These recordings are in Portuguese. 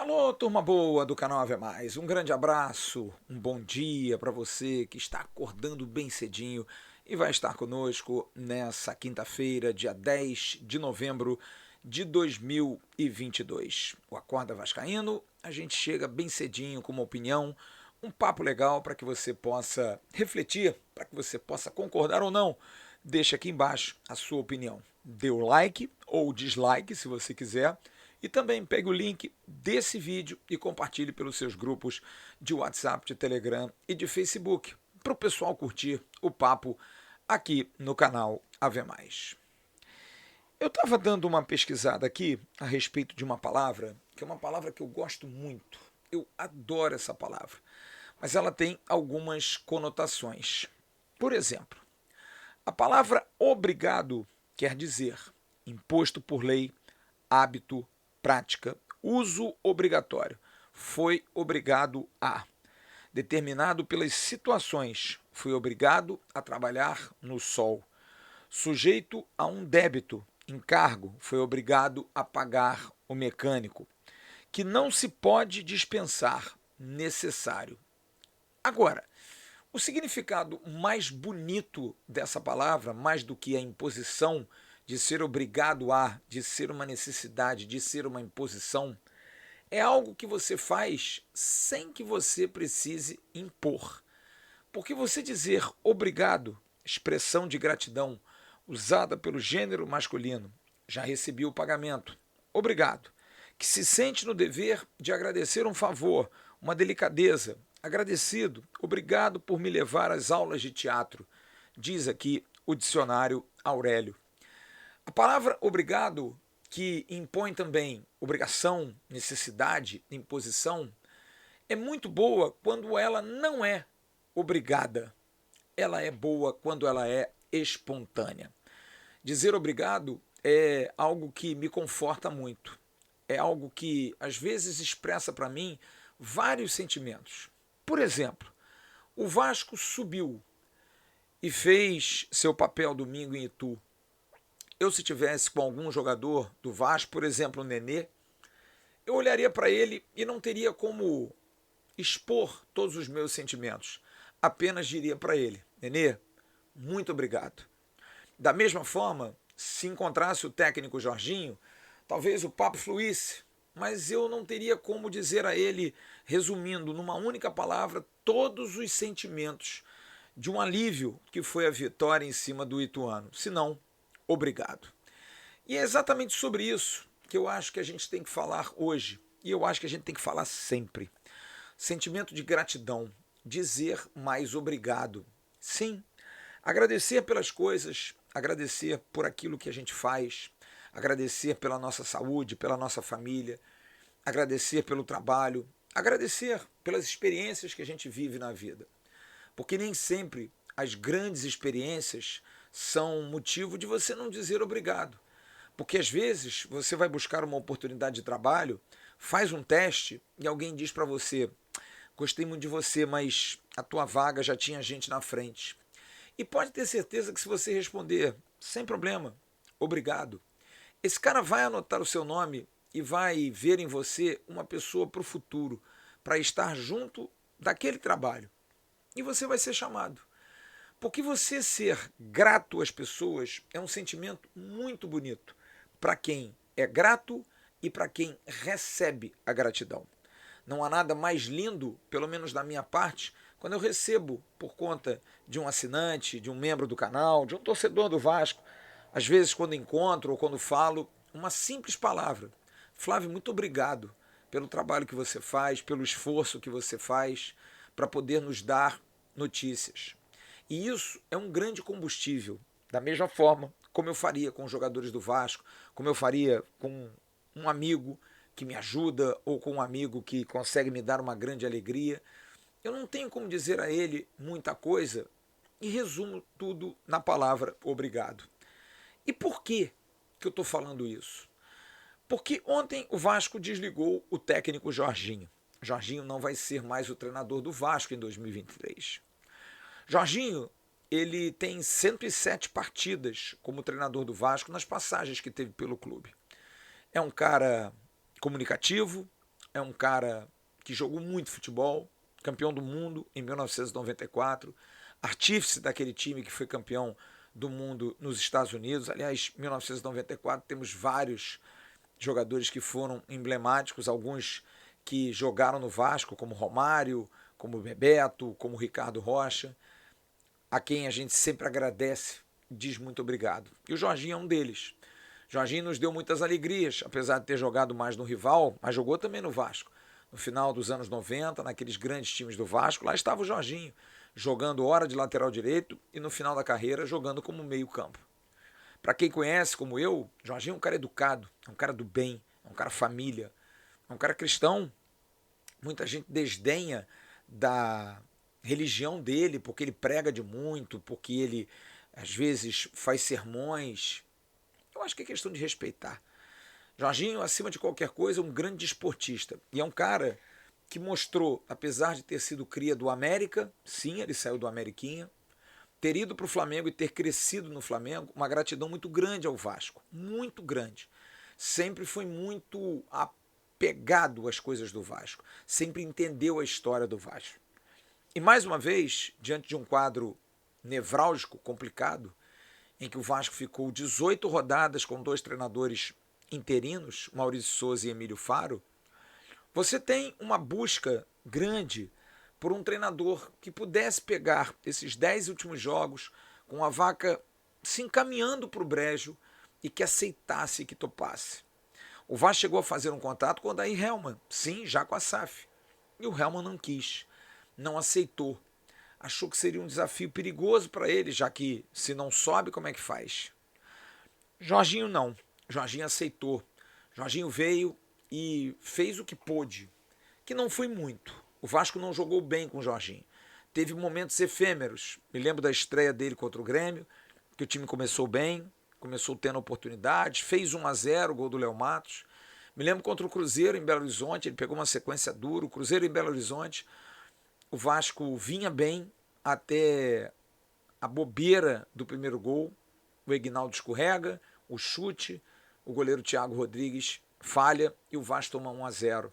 Alô, turma boa do canal Ave Mais. Um grande abraço, um bom dia para você que está acordando bem cedinho e vai estar conosco nessa quinta-feira, dia 10 de novembro de 2022. O Acorda Vascaíno, a gente chega bem cedinho com uma opinião, um papo legal para que você possa refletir, para que você possa concordar ou não. Deixa aqui embaixo a sua opinião. Dê o like ou dislike se você quiser. E também pegue o link desse vídeo e compartilhe pelos seus grupos de WhatsApp, de Telegram e de Facebook, para o pessoal curtir o papo aqui no canal Ave Mais. Eu estava dando uma pesquisada aqui a respeito de uma palavra, que é uma palavra que eu gosto muito. Eu adoro essa palavra, mas ela tem algumas conotações. Por exemplo, a palavra obrigado quer dizer imposto por lei, hábito, prática, uso obrigatório. Foi obrigado a. Determinado pelas situações, fui obrigado a trabalhar no sol. Sujeito a um débito, encargo, foi obrigado a pagar o mecânico. Que não se pode dispensar, necessário. Agora, o significado mais bonito dessa palavra, mais do que a imposição de ser obrigado a, de ser uma necessidade, de ser uma imposição, é algo que você faz sem que você precise impor. Porque você dizer obrigado, expressão de gratidão usada pelo gênero masculino, já recebi o pagamento, obrigado, que se sente no dever de agradecer um favor, uma delicadeza, agradecido, obrigado por me levar às aulas de teatro, diz aqui o dicionário Aurélio. A palavra obrigado, que impõe também obrigação, necessidade, imposição, é muito boa quando ela não é obrigada. Ela é boa quando ela é espontânea. Dizer obrigado é algo que me conforta muito. É algo que às vezes expressa para mim vários sentimentos. Por exemplo, o Vasco subiu e fez seu papel domingo em Itu. Eu, se tivesse com algum jogador do Vasco, por exemplo, o Nenê, eu olharia para ele e não teria como expor todos os meus sentimentos. Apenas diria para ele: Nenê, muito obrigado. Da mesma forma, se encontrasse o técnico Jorginho, talvez o papo fluísse, mas eu não teria como dizer a ele, resumindo numa única palavra, todos os sentimentos de um alívio que foi a vitória em cima do Ituano. Se não, obrigado. E é exatamente sobre isso que eu acho que a gente tem que falar hoje. E eu acho que a gente tem que falar sempre. Sentimento de gratidão. Dizer mais obrigado. Sim, agradecer pelas coisas, agradecer por aquilo que a gente faz, agradecer pela nossa saúde, pela nossa família, agradecer pelo trabalho, agradecer pelas experiências que a gente vive na vida. Porque nem sempre as grandes experiências são motivo de você não dizer obrigado. Porque às vezes você vai buscar uma oportunidade de trabalho, faz um teste e alguém diz para você: gostei muito de você, mas a tua vaga já tinha gente na frente. E pode ter certeza que se você responder sem problema, obrigado, esse cara vai anotar o seu nome e vai ver em você uma pessoa para o futuro, para estar junto daquele trabalho. E você vai ser chamado. Porque você ser grato às pessoas é um sentimento muito bonito para quem é grato e para quem recebe a gratidão. Não há nada mais lindo, pelo menos da minha parte, quando eu recebo por conta de um assinante, de um membro do canal, de um torcedor do Vasco, às vezes quando encontro ou quando falo, uma simples palavra. Flávio, muito obrigado pelo trabalho que você faz, pelo esforço que você faz para poder nos dar notícias. E isso é um grande combustível. Da mesma forma como eu faria com os jogadores do Vasco, como eu faria com um amigo que me ajuda ou com um amigo que consegue me dar uma grande alegria. Eu não tenho como dizer a ele muita coisa e resumo tudo na palavra obrigado. E por que eu estou falando isso? Porque ontem o Vasco desligou o técnico Jorginho. Jorginho não vai ser mais o treinador do Vasco em 2023. Jorginho, ele tem 107 partidas como treinador do Vasco nas passagens que teve pelo clube. É um cara comunicativo, é um cara que jogou muito futebol, campeão do mundo em 1994, artífice daquele time que foi campeão do mundo nos Estados Unidos. Aliás, em 1994 temos vários jogadores que foram emblemáticos, alguns que jogaram no Vasco, como Romário, como Bebeto, como Ricardo Rocha, a quem a gente sempre agradece, diz muito obrigado. E o Jorginho é um deles. Jorginho nos deu muitas alegrias, apesar de ter jogado mais no rival, mas jogou também no Vasco. No final dos anos 90, naqueles grandes times do Vasco, lá estava o Jorginho, jogando hora de lateral direito e no final da carreira jogando como meio campo. Para quem conhece, como eu, Jorginho é um cara educado, é um cara do bem, é um cara família, é um cara cristão. Muita gente desdenha da religião dele porque ele prega de muito, porque ele às vezes faz sermões. Eu acho que é questão de respeitar. Jorginho, acima de qualquer coisa, é um grande esportista. E é um cara que mostrou, apesar de ter sido cria do América, sim, ele saiu do Ameriquinha, ter ido para o Flamengo e ter crescido no Flamengo, uma gratidão muito grande ao Vasco. Muito grande. Sempre foi muito apegado às coisas do Vasco. Sempre entendeu a história do Vasco. E mais uma vez, diante de um quadro nevrálgico, complicado, em que o Vasco ficou 18 rodadas com dois treinadores interinos, Maurício Souza e Emílio Faro, você tem uma busca grande por um treinador que pudesse pegar esses 10 últimos jogos com a vaca se encaminhando para o brejo e que aceitasse, que topasse. O Vasco chegou a fazer um contato com o Odair Hellmann, sim, já com a SAF. E o Hellmann não quis, não aceitou. Achou que seria um desafio perigoso para ele, já que se não sobe, como é que faz? Jorginho não. Jorginho aceitou. Jorginho veio e fez o que pôde, que não foi muito. O Vasco não jogou bem com o Jorginho. Teve momentos efêmeros. Me lembro da estreia dele contra o Grêmio, que o time começou bem, começou tendo oportunidades, fez 1-0, o gol do Léo Matos. Me lembro contra o Cruzeiro em Belo Horizonte, ele pegou uma sequência dura, o Cruzeiro em Belo Horizonte, o Vasco vinha bem até a bobeira do primeiro gol, o Egnaldo escorrega, o chute, o goleiro Thiago Rodrigues falha e o Vasco toma 1-0.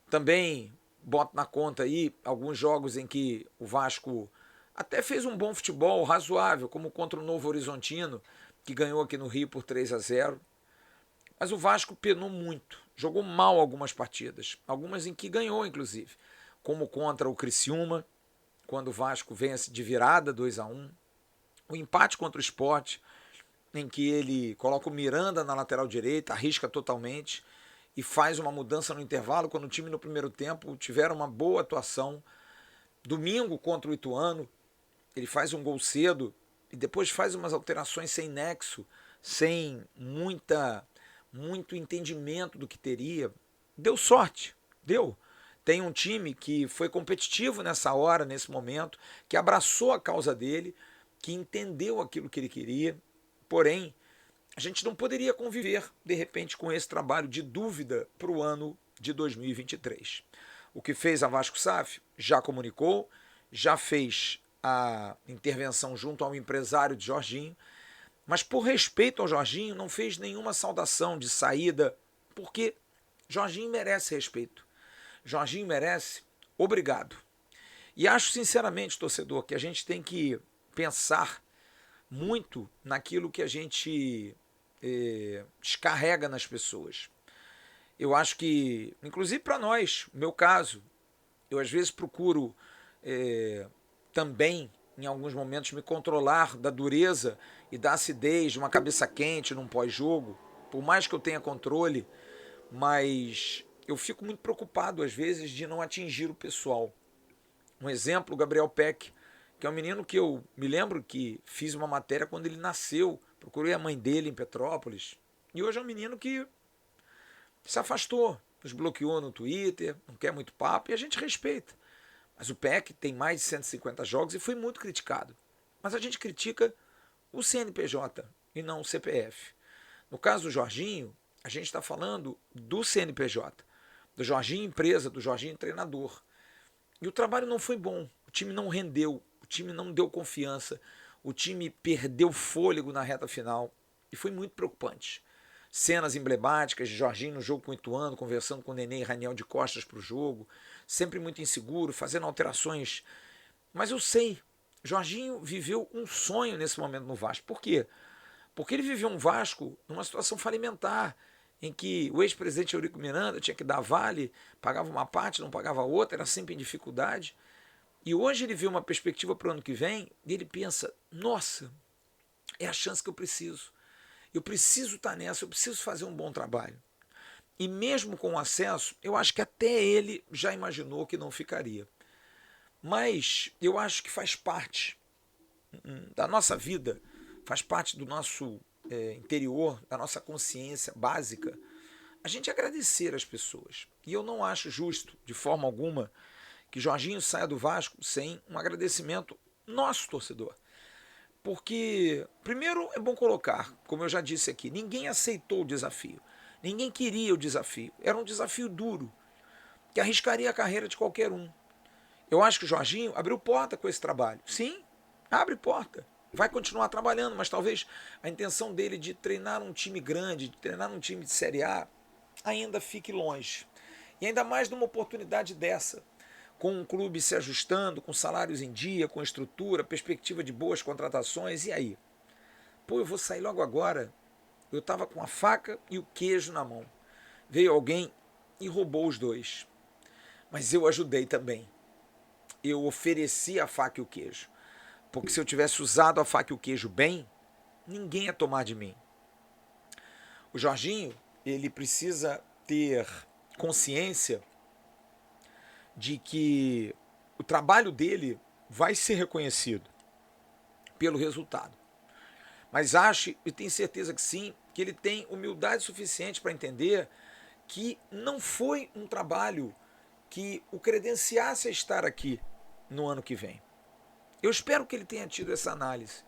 Também boto na conta aí alguns jogos em que o Vasco até fez um bom futebol razoável, como contra o Novo Horizontino, que ganhou aqui no Rio por 3-0. Mas o Vasco penou muito, jogou mal algumas partidas, algumas em que ganhou inclusive, como contra o Criciúma, quando o Vasco vence de virada 2-1, o empate contra o Sport, em que ele coloca o Miranda na lateral direita, arrisca totalmente e faz uma mudança no intervalo, quando o time no primeiro tempo tiver uma boa atuação. Domingo contra o Ituano, ele faz um gol cedo e depois faz umas alterações sem nexo, sem muito entendimento do que teria. Deu sorte, deu. Tem um time que foi competitivo nessa hora, nesse momento, que abraçou a causa dele, que entendeu aquilo que ele queria. Porém, a gente não poderia conviver, de repente, com esse trabalho de dúvida para o ano de 2023. O que fez a Vasco SAF já comunicou, já fez a intervenção junto ao empresário de Jorginho, mas por respeito ao Jorginho não fez nenhuma saudação de saída, porque Jorginho merece respeito. Jorginho merece obrigado. E acho sinceramente, torcedor, que a gente tem que pensar muito naquilo que a gente descarrega nas pessoas. Eu acho que, inclusive para nós, no meu caso, eu às vezes procuro também, em alguns momentos, me controlar da dureza e da acidez de uma cabeça quente num pós-jogo, por mais que eu tenha controle, mas eu fico muito preocupado, às vezes, de não atingir o pessoal. Um exemplo, o Gabriel Peck, que é um menino que eu me lembro que fiz uma matéria quando ele nasceu, procurei a mãe dele em Petrópolis, e hoje é um menino que se afastou, nos bloqueou no Twitter, não quer muito papo, e a gente respeita. Mas o Peck tem mais de 150 jogos e foi muito criticado. Mas a gente critica o CNPJ e não o CPF. No caso do Jorginho, a gente está falando do CNPJ, do Jorginho empresa, do Jorginho treinador. E o trabalho não foi bom, o time não rendeu, o time não deu confiança, o time perdeu fôlego na reta final e foi muito preocupante. cenas emblemáticas de Jorginho no jogo com o Ituano, conversando com o Nenê e Raniel de costas para o jogo, sempre muito inseguro, fazendo alterações. Mas eu sei, Jorginho viveu um sonho nesse momento no Vasco. Por quê? Porque ele viveu um Vasco numa situação falimentar, em que o ex-presidente Eurico Miranda tinha que dar vale, pagava uma parte, não pagava outra, era sempre em dificuldade. E hoje ele vê uma perspectiva para o ano que vem e ele pensa, nossa, é a chance que eu preciso. Eu preciso estar nessa, eu preciso fazer um bom trabalho. E mesmo com o acesso, eu acho que até ele já imaginou que não ficaria. Mas eu acho que faz parte da nossa vida, faz parte do nosso interior, da nossa consciência básica, a gente agradecer as pessoas. E eu não acho justo, de forma alguma, que Jorginho saia do Vasco sem um agradecimento nosso torcedor. Porque, primeiro, é bom colocar, como eu já disse aqui, ninguém aceitou o desafio. Ninguém queria o desafio. Era um desafio duro, que arriscaria a carreira de qualquer um. Eu acho que o Jorginho abriu porta com esse trabalho. Sim, abre porta. Vai continuar trabalhando, mas talvez a intenção dele de treinar um time grande, de treinar um time de Série A, ainda fique longe. E ainda mais numa oportunidade dessa, com um clube se ajustando, com salários em dia, com estrutura, perspectiva de boas contratações, e aí? Pô, eu vou sair logo agora. Eu estava com a faca e o queijo na mão. Veio alguém e roubou os dois. Mas eu ajudei também. Eu ofereci a faca e o queijo. Porque se eu tivesse usado a faca e o queijo bem, ninguém ia tomar de mim. O Jorginho, ele precisa ter consciência de que o trabalho dele vai ser reconhecido pelo resultado. Mas acho, e tenho certeza que sim, que ele tem humildade suficiente para entender que não foi um trabalho que o credenciasse a estar aqui no ano que vem. Eu espero que ele tenha tido essa análise,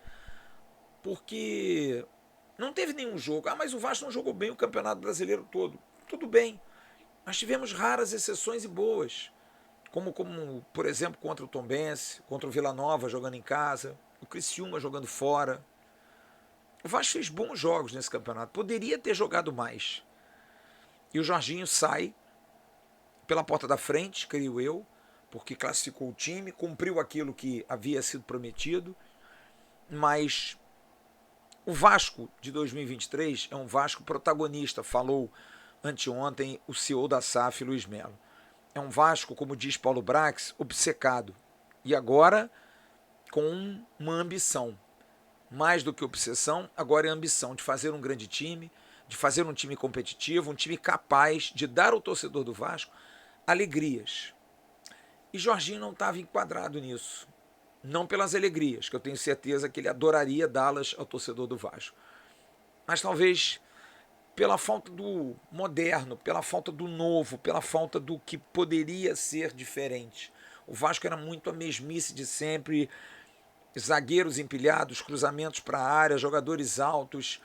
porque não teve nenhum jogo. Ah, mas o Vasco não jogou bem o Campeonato Brasileiro todo. Tudo bem, mas tivemos raras exceções e boas, como por exemplo, contra o Tombense, contra o Vila Nova jogando em casa, o Criciúma jogando fora. O Vasco fez bons jogos nesse campeonato, poderia ter jogado mais. E o Jorginho sai pela porta da frente, creio eu, porque classificou o time, cumpriu aquilo que havia sido prometido, mas o Vasco de 2023 é um Vasco protagonista, falou anteontem o CEO da SAF, Luiz Melo. É um Vasco, como diz Paulo Brax, obcecado. E agora com uma ambição. Mais do que obsessão, agora é ambição de fazer um grande time, de fazer um time competitivo, um time capaz de dar ao torcedor do Vasco alegrias. E Jorginho não estava enquadrado nisso. Não pelas alegrias, que eu tenho certeza que ele adoraria dá-las ao torcedor do Vasco. Mas talvez pela falta do moderno, pela falta do novo, pela falta do que poderia ser diferente. O Vasco era muito a mesmice de sempre, zagueiros empilhados, cruzamentos para a área, jogadores altos.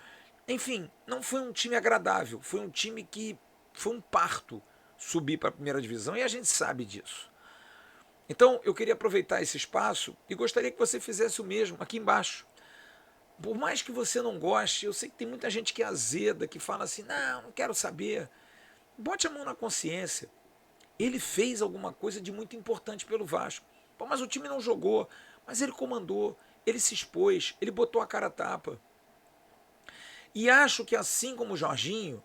Enfim, não foi um time agradável, foi um time que foi um parto subir para a primeira divisão e a gente sabe disso. Então eu queria aproveitar esse espaço e gostaria que você fizesse o mesmo aqui embaixo. Por mais que você não goste, eu sei que tem muita gente que é azeda, que fala assim, não quero saber. Bote a mão na consciência. Ele fez alguma coisa de muito importante pelo Vasco. Pô, mas o time não jogou, mas ele comandou, ele se expôs, ele botou a cara a tapa. E acho que assim como o Jorginho,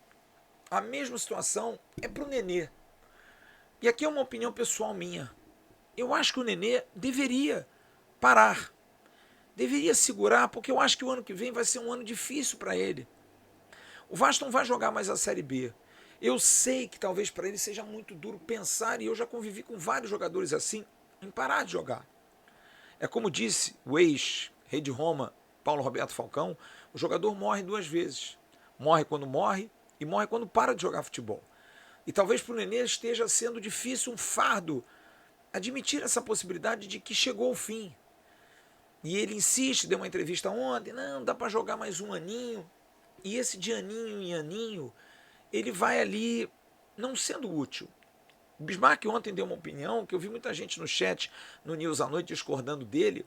a mesma situação é para o Nenê. E aqui é uma opinião pessoal minha. Eu acho que o Nenê deveria parar. Deveria segurar, porque eu acho que o ano que vem vai ser um ano difícil para ele. O Vasco não vai jogar mais a Série B. Eu sei que talvez para ele seja muito duro pensar, e eu já convivi com vários jogadores assim, em parar de jogar. É como disse o ex-rei de Roma, Paulo Roberto Falcão, o jogador morre duas vezes. Morre quando morre e morre quando para de jogar futebol. E talvez para o Nenê esteja sendo difícil, um fardo, admitir essa possibilidade de que chegou o fim. E ele insiste, deu uma entrevista ontem, não, dá para jogar mais um aninho. E esse de aninho em aninho, ele vai ali não sendo útil. O Bismarck ontem deu uma opinião, que eu vi muita gente no chat, no News à Noite, discordando dele,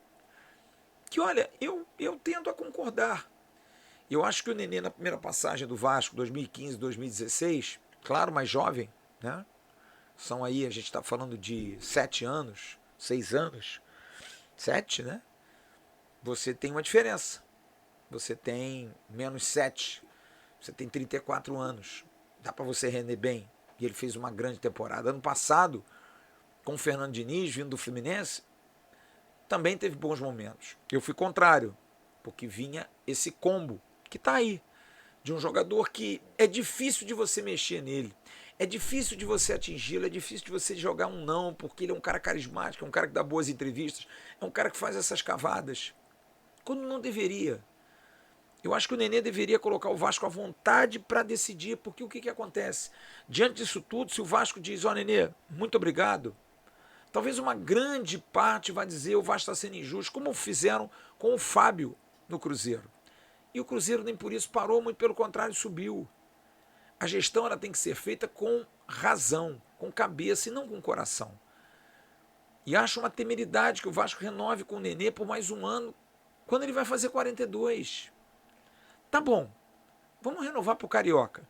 que olha, eu tendo a concordar. Eu acho que o Nenê, na primeira passagem do Vasco, 2015, 2016, claro, mais jovem, né? São aí, a gente está falando de 7 anos, 6 anos, 7, né? Você tem uma diferença. Você tem menos 7, você tem 34 anos. Dá para você render bem. E ele fez uma grande temporada. Ano passado, com o Fernando Diniz, vindo do Fluminense, também teve bons momentos. Eu fui contrário, porque vinha esse combo que está aí, de um jogador que é difícil de você mexer nele, é difícil de você atingi-lo, é difícil de você jogar um não, porque ele é um cara carismático, é um cara que dá boas entrevistas, é um cara que faz essas cavadas, quando não deveria. Eu acho que o Nenê deveria colocar o Vasco à vontade para decidir, porque o que acontece? Diante disso tudo, se o Vasco diz, ó Nenê, muito obrigado, talvez uma grande parte vá dizer o Vasco está sendo injusto, como fizeram com o Fábio no Cruzeiro. E o Cruzeiro nem por isso parou, muito pelo contrário, subiu. A gestão ela tem que ser feita com razão, com cabeça e não com coração. E acho uma temeridade que o Vasco renove com o Nenê por mais um ano, quando ele vai fazer 42. Tá bom, vamos renovar para o Carioca.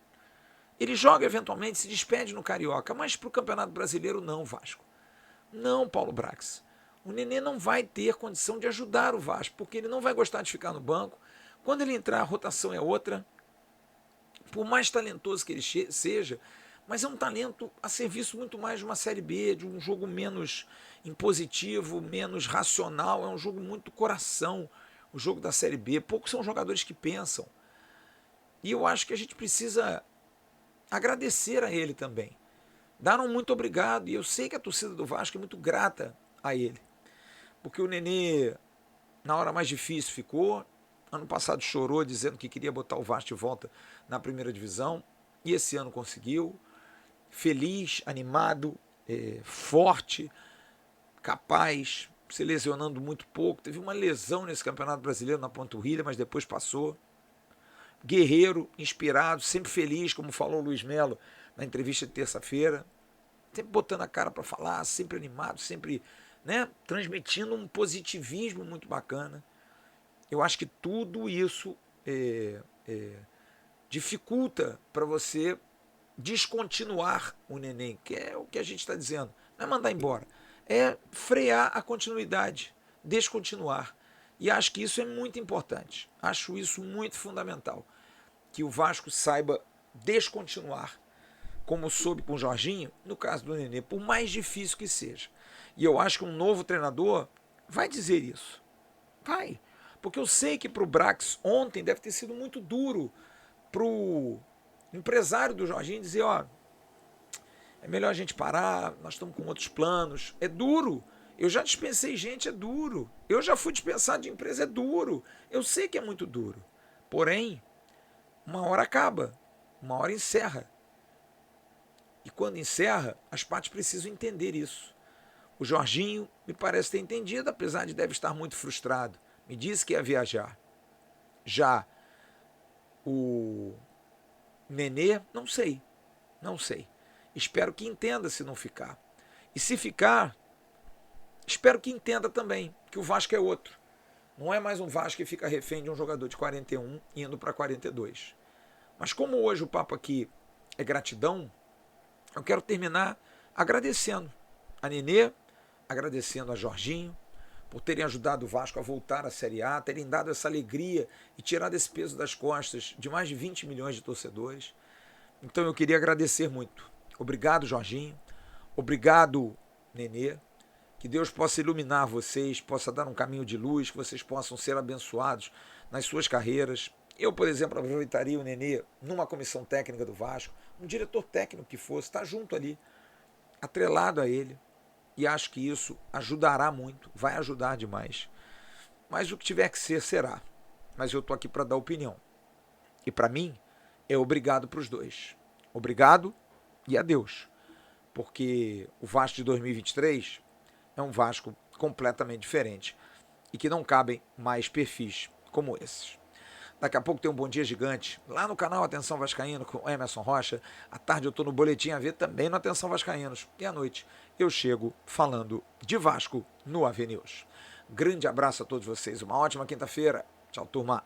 Ele joga eventualmente, se despede no Carioca, mas para o Campeonato Brasileiro não, Vasco. Não, Paulo Brax. O Nenê não vai ter condição de ajudar o Vasco, porque ele não vai gostar de ficar no banco. Quando ele entrar, a rotação é outra. Por mais talentoso que ele seja, mas é um talento a serviço muito mais de uma Série B, de um jogo menos impositivo, menos racional. É um jogo muito coração, o jogo da Série B. Poucos são jogadores que pensam. E eu acho que a gente precisa agradecer a ele também. Dar um muito obrigado. E eu sei que a torcida do Vasco é muito grata a ele. Porque o Nenê, na hora mais difícil, ficou. Ano passado chorou dizendo que queria botar o Vasco de volta na primeira divisão. E esse ano conseguiu. Feliz, animado, forte, capaz, se lesionando muito pouco. Teve uma lesão nesse Campeonato Brasileiro na panturrilha, mas depois passou. Guerreiro, inspirado, sempre feliz, como falou o Luiz Melo na entrevista de terça-feira. Sempre botando a cara para falar, sempre animado, sempre, né, transmitindo um positivismo muito bacana. Eu acho que tudo isso dificulta para você descontinuar o Neném, que é o que a gente está dizendo. Não é mandar embora, é frear a continuidade, descontinuar. E acho que isso é muito importante. Acho isso muito fundamental. Que o Vasco saiba descontinuar, como soube com o Jorginho, no caso do Nenê, por mais difícil que seja. E eu acho que um novo treinador vai dizer isso. Vai. Porque eu sei que para o Brax ontem deve ter sido muito duro para o empresário do Jorginho dizer, ó, é melhor a gente parar, nós estamos com outros planos. É duro. Eu já dispensei gente, é duro. Eu já fui dispensado de empresa, é duro. Eu sei que é muito duro. Porém, uma hora acaba, uma hora encerra. E quando encerra, as partes precisam entender isso. O Jorginho me parece ter entendido, apesar de deve estar muito frustrado. Me disse que ia viajar. Já o Nenê, não sei. Não sei. Espero que entenda se não ficar. E se ficar, espero que entenda também que o Vasco é outro. Não é mais um Vasco que fica refém de um jogador de 41 indo para 42. Mas como hoje o papo aqui é gratidão, eu quero terminar agradecendo a Nenê, agradecendo a Jorginho, por terem ajudado o Vasco a voltar à Série A, terem dado essa alegria e tirado esse peso das costas de mais de 20 milhões de torcedores. Então eu queria agradecer muito. Obrigado, Jorginho. Obrigado, Nenê. Que Deus possa iluminar vocês, possa dar um caminho de luz, que vocês possam ser abençoados nas suas carreiras. Eu, por exemplo, aproveitaria o Nenê numa comissão técnica do Vasco, um diretor técnico que fosse, estar junto ali, atrelado a ele. E acho que isso ajudará muito, vai ajudar demais. Mas o que tiver que ser, será. Mas eu estou aqui para dar opinião. E para mim, é obrigado para os dois. Obrigado e adeus. Porque o Vasco de 2023 é um Vasco completamente diferente e que não cabem mais perfis como esses. Daqui a pouco tem um Bom Dia Gigante lá no canal Atenção Vascaíno com Emerson Rocha. À tarde eu estou no Boletim AV também no Atenção Vascaínos. E à noite eu chego falando de Vasco no AV News. Grande abraço a todos vocês. Uma ótima quinta-feira. Tchau, turma.